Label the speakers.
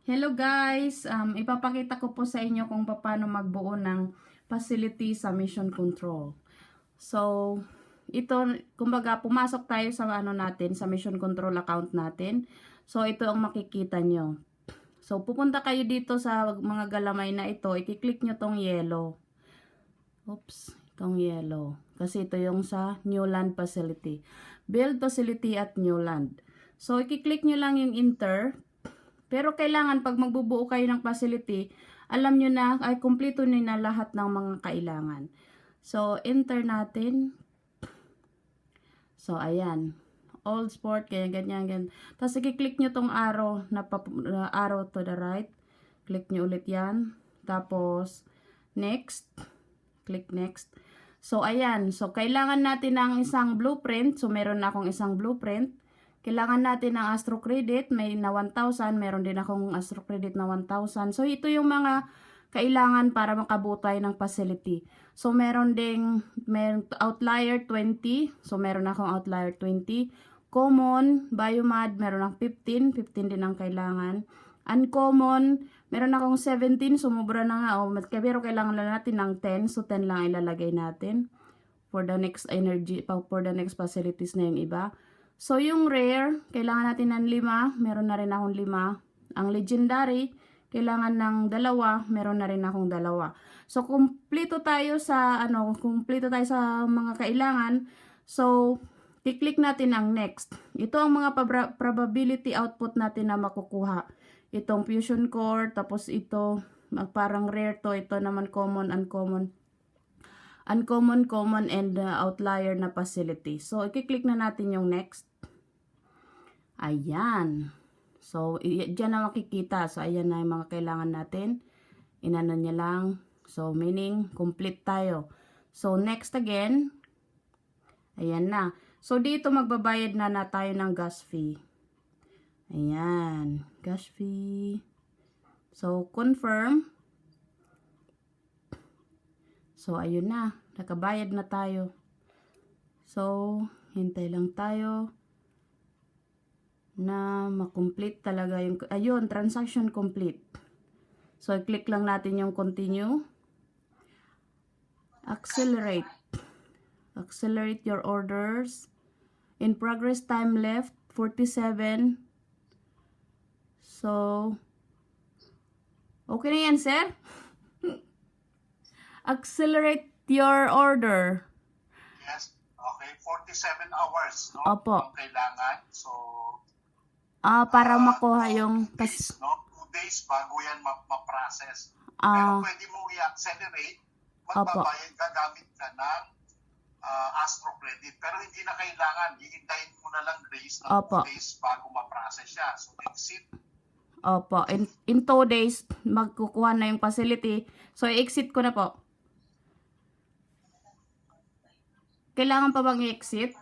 Speaker 1: Hello guys! Ipapakita ko po sa inyo kung paano magbuo ng facility sa Mission Control. So, ito, kumbaga, pumasok tayo sa natin, sa Mission Control account natin. So, ito ang makikita nyo. So, pupunta kayo dito sa mga galamay na ito, i-click nyo tong yellow. Oops, itong yellow. Kasi ito yung sa New Land Facility. Build Facility at New Land. So, i-click nyo lang yung enter. Pero kailangan pag magbubuo kayo ng facility, alam nyo na, ay kumpleto nyo na lahat ng mga kailangan. So, enter natin. So, ayan. All sport, ganyan. Tapos, i-click nyo tong arrow, arrow to the right. Click nyo ulit yan. Tapos, next. Click next. So, ayan. So, kailangan natin ng isang blueprint. So, meron na akong isang blueprint. Kailangan natin ng Astro Credit, may na 1,000, meron din akong Astro Credit na 1,000. So, ito yung mga kailangan para makabuo tayo ng facility. So, meron Outlier 20. So, meron akong Outlier 20. Common, Biomad, meron akong 15. 15 din ang kailangan. Uncommon, meron akong 17. Sumubra na nga. Pero kailangan lang natin ng 10. So, 10 lang ilalagay natin. For the next for the next facilities na yung iba. So, yung rare, kailangan natin ng 5. Meron na rin akong 5. Ang legendary, kailangan ng 2. Meron na rin akong 2. So, kumpleto tayo sa, mga kailangan. So, i-click natin ang next. Ito ang mga probability output natin na makukuha. Itong fusion core, tapos ito, parang rare to. Ito naman common, uncommon, common, and outlier na facility. So, i-click na natin yung next. Ayan. So, dyan na makikita. So, ayan na yung mga kailangan natin. Inano niya lang. So, meaning, complete tayo. So, next again. Ayan na. So, dito magbabayad na tayo ng gas fee. Ayan. Gas fee. So, confirm. So, ayun na. Nakabayad na tayo. So, hintay lang tayo na makomplete talaga yung, ayun, transaction complete. So, i-click lang natin yung continue. Accelerate. Accelerate your orders. In progress, time left, 47. So, okay na yan, sir? Accelerate your order.
Speaker 2: Yes, okay. 47 hours, no?
Speaker 1: Opo.
Speaker 2: Ang kailangan. So,
Speaker 1: Para makuha yung...
Speaker 2: 2 days, no? 2 days bago yan ma-process.
Speaker 1: Ah,
Speaker 2: Pero pwede mo i-accelerate.
Speaker 1: Opo.
Speaker 2: Magbabayad ka gamit ka ng Astro Credit. Pero hindi na kailangan. Hihintayin mo na lang, Grace, ng
Speaker 1: Opo.
Speaker 2: 2 days bago ma-process siya. So, exit.
Speaker 1: Opo. In 2 days, magkukuha na yung facility. So, i-exit ko na po. Kailangan pa bang i-exit?